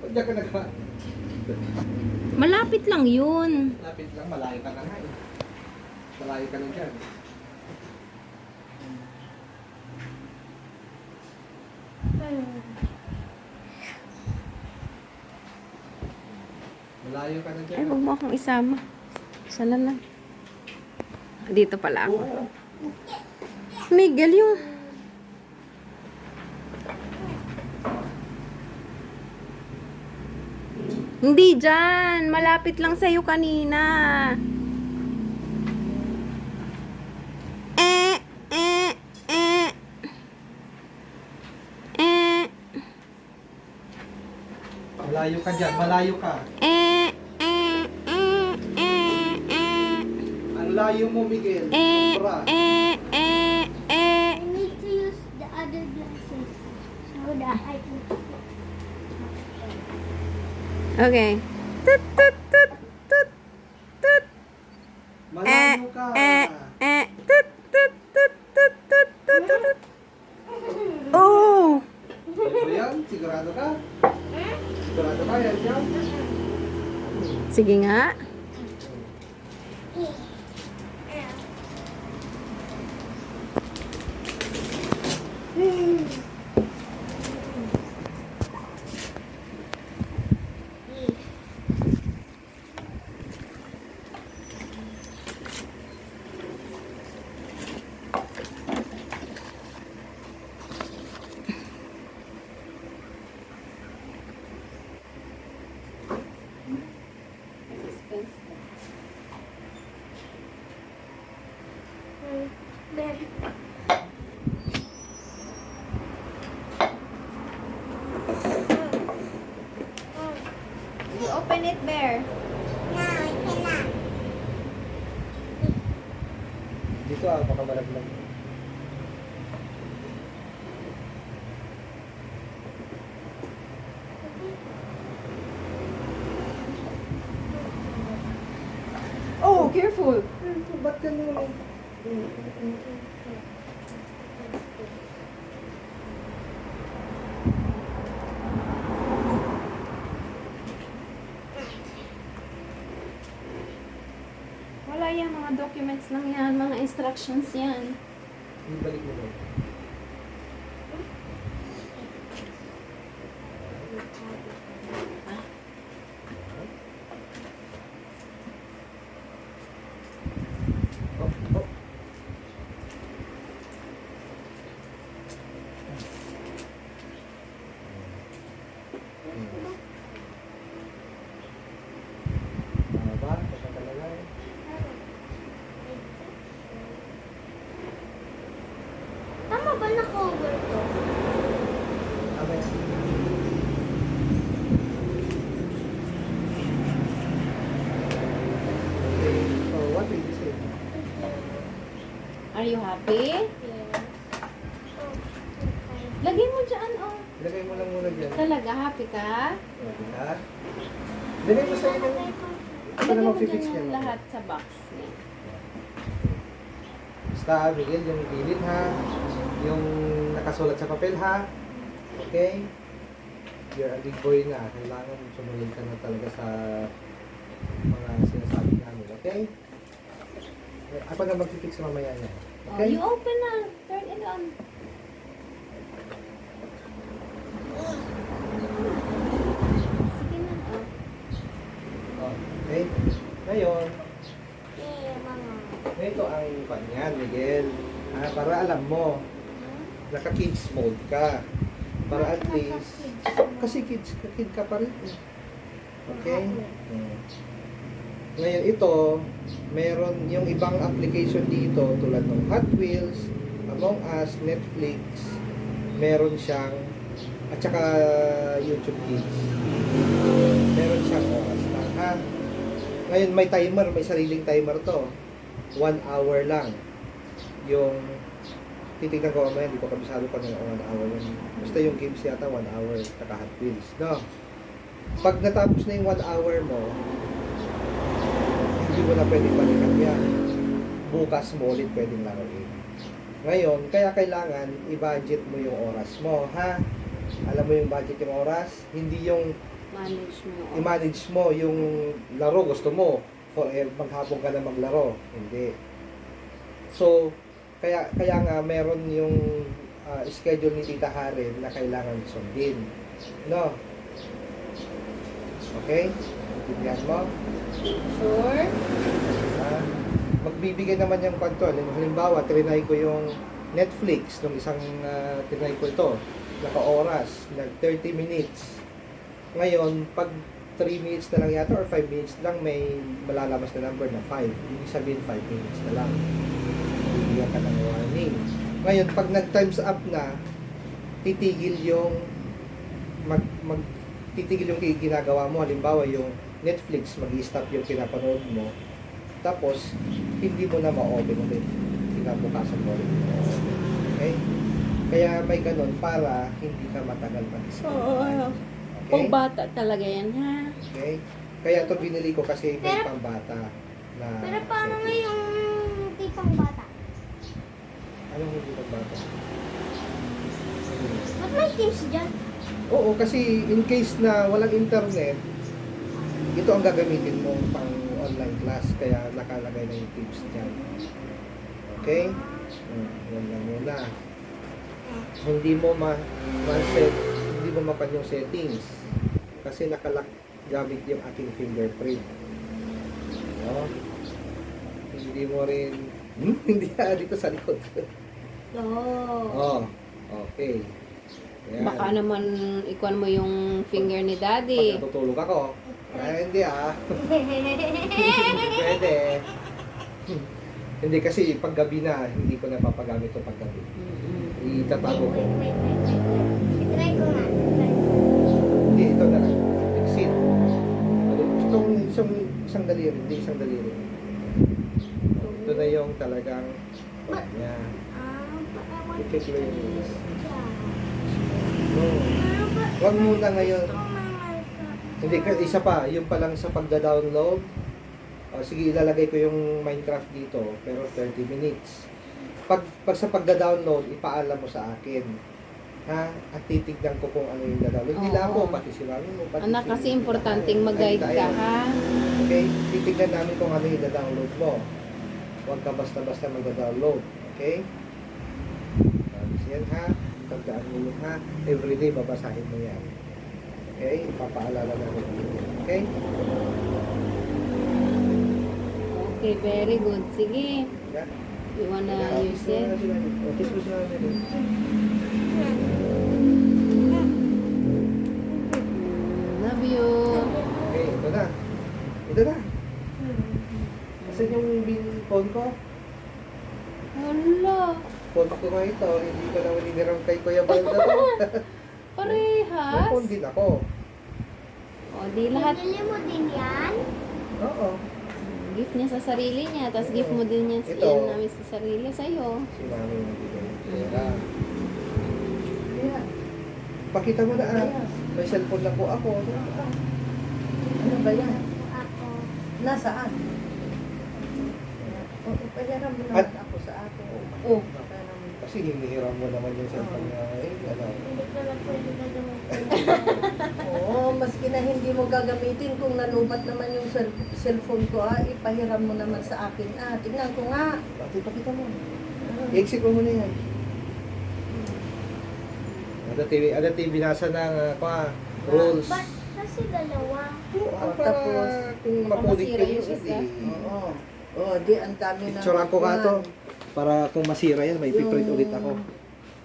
Diyan ka nagka... Malapit lang yun. Lapit lang, malayo ka na nga eh. Malayo ka na dyan. Malayo ka na dyan. Ay, huwag mo akong isama. Sana lang. Dito pala ako. Oo. Miguel, yung... Hindi dyan. Malapit lang sa'yo kanina. Eh, eh, eh. Eh, Malayo ka dyan, malayo ka. eh, eh, eh, eh, eh. Ang layo mo, Miguel. Eh, Sobra. eh, eh, eh. I need to use the other glasses so that I can. Okay. Tut, tut, tut, tut, tut. Malayo ka. Tut, tut, tut, tut, tut, tut, tut. Oh! Ito yan, sigurado ka? Sigurado ka yan yan? Sige nga. You open it, Bear. No, I cannot. Dito ah, baka malaglag. Oh, careful. Ba't ganun? Wala yan, mga documents lang yan, mga instructions yan. Ibalik mo doon. Oh, oh. Ba? Baka talaga eh. Tama ba na cover to? Tama yan. Okay, so what will you say? Are you happy? Yeah. Oh, okay. Lagay mo dyan, oh. Ilagay mo lang muna dyan. Talaga, happy ka? Okay, ha? Ilagay mo sa inyo. Ako na Lagay mo mag-fix dyan yan. yung lahat sa box niya. Basta, Miguel, yung gilid ha. Yung nakasulat sa papel ha. Okay? You're a big boy na. Kailangan sumunod ka na talaga sa mga sinasabi namin. Okay? Ako na mag-fix mamaya niya. Oh, Okay? you open na. Turn it on. Sige na, oh. Oh, okay? Ngayon, Yeah, mama. ito ang kanyan, Miguel. Ha? Para alam mo, naka-kids mode ka. Para at least, kasi kid ka pa rin. Okay? Ngayon ito, meron yung ibang application dito tulad ng Hot Wheels, Among Us, Netflix, meron siyang, at saka YouTube Kids. Meron siyang oras lang, ha? Ngayon may timer, may sariling timer to. 1 hour lang. Yung, titignan ko mamaya, hindi ko kabisado pa ng 1 hour yun. Basta yung games yata 1 hour, saka Hot Wheels, no? Pag natapos na yung 1 hour mo, hindi mo na pwedeng balikan yan. Bukas mo ulit pwedeng laruin. Ngayon, kaya kailangan i-budget mo yung oras mo, ha? Alam mo yung budget yung oras? Hindi yung Manage mo. I-manage mo yung laro gusto mo. Maghapon ka na maglaro. Hindi. So, kaya nga meron yung schedule ni Tita Karen na kailangan sundin. No? Okay? Intindihan mo? Sure? Ah, magbibigay naman yung kwanto. Halimbawa, trinay ko yung Netflix nung isang trinay ko ito. Naka-oras, nag 30 minutes. Ngayon, pag 3 minutes na lang yata or 5 minutes lang may malalabas na number na 5. Ibig sabihin 5 minutes na lang. Bibigyan ka ng warning. Ngayon, pag nag-times up na, titigil yung titigil yung ginagawa mo. Halimbawa, yung Netflix, mag-i-stop yung pinapanood mo. Tapos, hindi mo na ma-open ulit. Kinabukasan mo ulit. Okay? Kaya may ganun para hindi ka matagal mag-isip. Oo. Okay? Pang bata talaga yan, ha? Okay? Kaya ito binili ko kasi may Pero- pambata. Na Pero paano nga setting. yung tipong bata? Anong hindi pambata? Ba't may tips dyan? Oo, kasi in case na walang internet, ito ang gagamitin mo pang online class. Kaya nakalagay na yung tips dyan. Okay? Yan lang muna. Hindi mo ma-set, hindi mo mapan yung settings. Kasi nakalak gamit yung aking fingerprint. No? Hindi mo rin, hindi dito sa likod. Oo. Oh, okay. Yan. Baka naman ikuan mo yung finger ni Pag daddy. natutulog ako, hindi pwede. Hindi kasi pag gabi na, hindi ko napapagamit ito pag gabi. Itatago ko. Wait. Try ko nga. Hindi, ito na lang. Exit. Itong isang daliri, hindi isang daliri. Ito na yung talagang niya. I-check mo yung Huwag muna ngayon. Hindi, isa pa, yung pa lang sa pagda-download. Sige, ilalagay ko yung Minecraft dito, pero 30 minutes. Pag sa pagda-download, ipaalam mo sa akin. Ha? At titignan ko kung ano yung da-download. Hindi lang ako, Oo. pati si Mami mo. Pati Anak, si kasi Tita importanteng Karen. mag-guide Ay, ka, tayo. ha? Okay? Titignan namin kung ano yung da-download mo. Huwag ka basta-basta mag-download. Okay? Tapos yan ha. Tandaan mo yun ha. Everyday babasahin mo yan. Okay? Ipapaalala namin. Okay? Okay, very good. Sige. Yeah? You wanna use it? Kiss mo sila natin. Love you. Okay, ito na. Ito na. Asan yung phone ko? Hala. Phone ko nga ito. Hindi ko naman iniram kay Kuya Balda to. May Parehas. phone din ako. O, di lahat. Bili mo din yan? Oo. Gift niya sa sarili niya, tapos gift mo din yan, Ito. yan namin sa sarili sa'yo. Si Mami nagbigay ng pera. Pakita mo na May cellphone na po ako. Ano ba yan? Ako. Nasaan? O, pahiram mo At- naman ako sa akin. Oh. Baka naman. Kasi hinihiram mo naman yung cellphone niya. Hindi ko na pwede na gamitin. Oo, maski na hindi mo gagamitin kung nalubat naman yung cellphone ko, ipahiram mo naman sa akin. Tingnan ko nga. Bakit pakita mo? I-exit mo muna yan. Ada TV nasa ng rules. Ba't kasi dalawa? Para Tapos, kung mapulit masira ko yung yung isa. CD. Oo. Oo, di ang dami na. Picturean ko nga to. Para kung masira yan, may piprint ulit ako.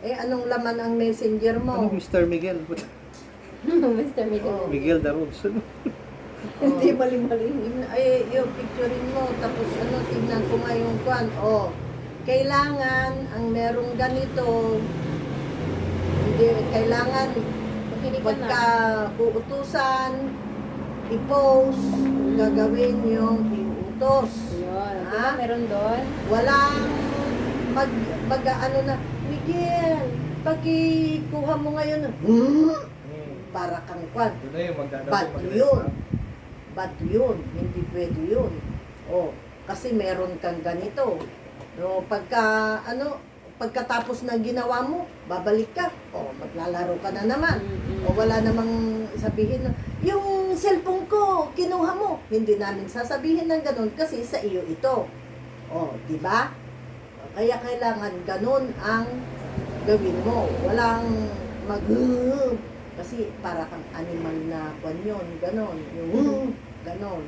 Anong laman ang messenger Ano, mo? Mr. Miguel? Mr. Miguel. Oo. Miguel the rules. Hindi mali-mali. Yung picturein mo, tapos tignan ko nga yung kwan. Kailangan, ang merong ganito, hindi, kailangan, Makinig ka na. pagka uutusan, i-post, gagawin yung iutos. Yun. Di Ha? ba meron doon? Walang ano na, Miguel, pakikuha mo ngayon. Para kang kwan. Doon na yung Bad yun. Bad yun. Hindi pwede yun. Kasi meron kang ganito. Pagkatapos ng ginawa mo, babalik ka. Maglalaro ka na naman. Mm-mm. Wala namang sabihin na, yung cellphone ko, kinuha mo. Hindi namin sasabihin ng ganun kasi sa iyo ito. O, di ba? Kaya kailangan ganun ang gawin mo. Walang mag kasi para kang animal na kwan yun, ganon. Yung ganon.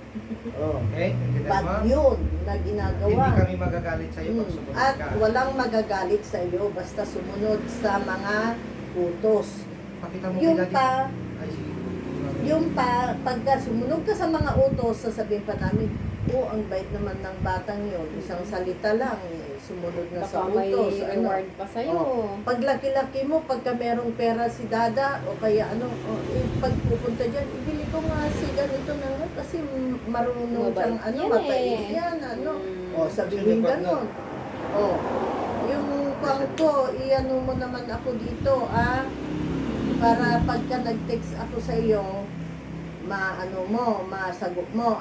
Oh. Okay? Naintindihan mo? Bad yun na ginagawa. Hindi kami magagalit sa iyo pag sumunod At ka. walang magagalit sa iyo basta sumunod sa mga utos. Pakita mo Yung kay Daddy. pa, Ay, sige. yung pa, pagka sumunod ka sa mga utos, sasabihin pa namin, oh, ang bait naman ng batang yun. Isang salita lang, sumunod na sa Baka may utos. reward pa sa'yo. Pag laki-laki mo, pagka merong pera si Dada, o kaya pag pupunta dyan, ibili ko nga si ganito na nga, kasi marunong Mabait siyang, yan mabait eh. yan, Mm. O, sabihin Sino ba ganon. O, yung pang ko, iano mo naman ako dito, para pagka nag-text ako sa iyo, masagot mo,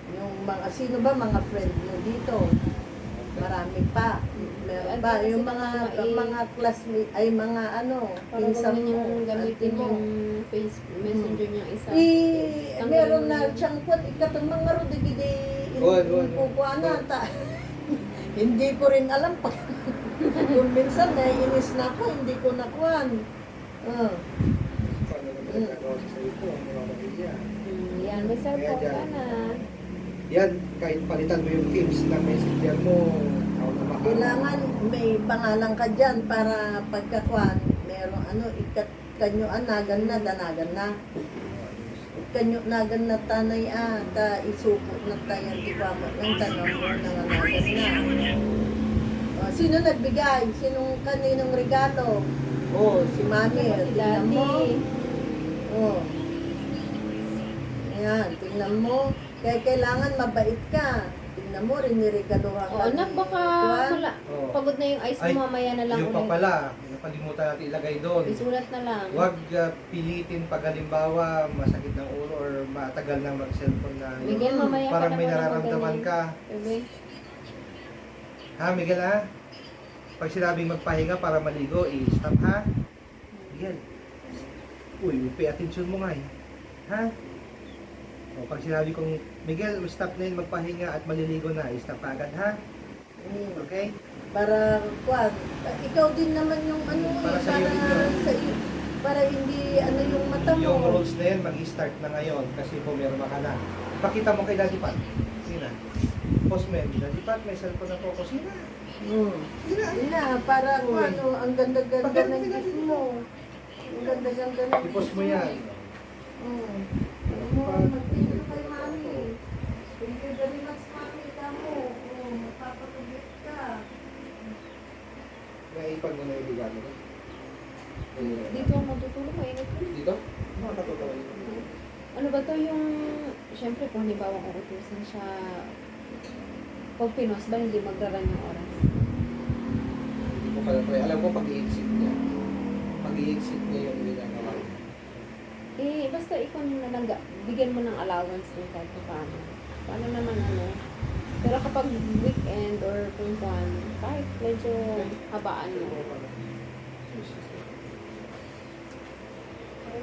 yung mga, sino ba mga friend mo dito? Marami pa. Meron pa. Yung mga classmate, ay mga Para pinsan gawin yung mo, gamitin ate mo. yung Facebook Messenger niya isa. Meron na siyang kwan, ikatong mga rodigide, Huwag. kukuana, hindi ko rin alam pa. Kung minsan, naiinis na ako, hindi ko nakuhan. Paano naman nagkagawa sa iyo po? Mamamahiya. Yan, may cellphone ka na. Yan, kahit palitan mo yung themes ng messenger mo, ako na makakas. Kailangan may pangalan ka dyan para pagkakuan, merong kanyo anagan na, danagan na. Kanyo nagan na tanay ta isuko na tayo tiwama ng tanong mo nanganagan na. Sino nagbigay? Sinong kaninong regalo? Si Mami. Si Tingnan mo. Daddy. Ayan, tingnan mo. Kaya kailangan mabait ka. Tingnan mo, riniregaluhan ka. O anak, baka wala. Oo. Pagod na yung ice Ay, mo, mamaya na lang Yung pa ulit. pala, nakalimutan natin ilagay doon. Isulat na lang. Huwag pilitin pag halimbawa masakit ng ulo or matagal nang mag-cellphone na Miguel, mamaya ka parang na may pala nararamdaman magaling. ka. Bebe. Ha, Miguel ha? Pag sinabing magpahinga para maligo, stop ha? Miguel. Uy, pay attention mo nga eh. Ha? O, pag sinabi kong, Miguel, stop na yun magpahinga at maliligo na, stop agad ha? Okay? Para, ikaw din naman yung Para sa iyo din yun. para hindi yung mata mo. Yung rules na yan, mag-start na ngayon kasi pumirma ka na. Pakita mo kay Daddy Pat. Sige na. Postman, Daddy Pat, may cellphone na po ako. Sige na. Sige na. Yun na, para Uy. ang ganda-ganda Pagkano ng gift mo. Ang ganda-ganda ng I-post mo yan. Mag-thank you kay Mami. Thank you very much, Mami. Kamo. Magpapatubit ka. Naipag mo na yung regalo ko. Dito ako matutulog, mainit ko. Dito? Makakatulog. Ano ba to yung, syempre kung halimbawa kung utusin siya, pag pinos ba hindi magraran yung oras? Hindi ko pala try. Alam ko pag-i-exit niya. Pag-i-exit niya yung ginagawa. Basta ikaw na lang, bigyan mo ng allowance din kahit pa paano. Paano naman Pero kapag weekend or kung kuwan, kahit medyo habaan mo. Ay,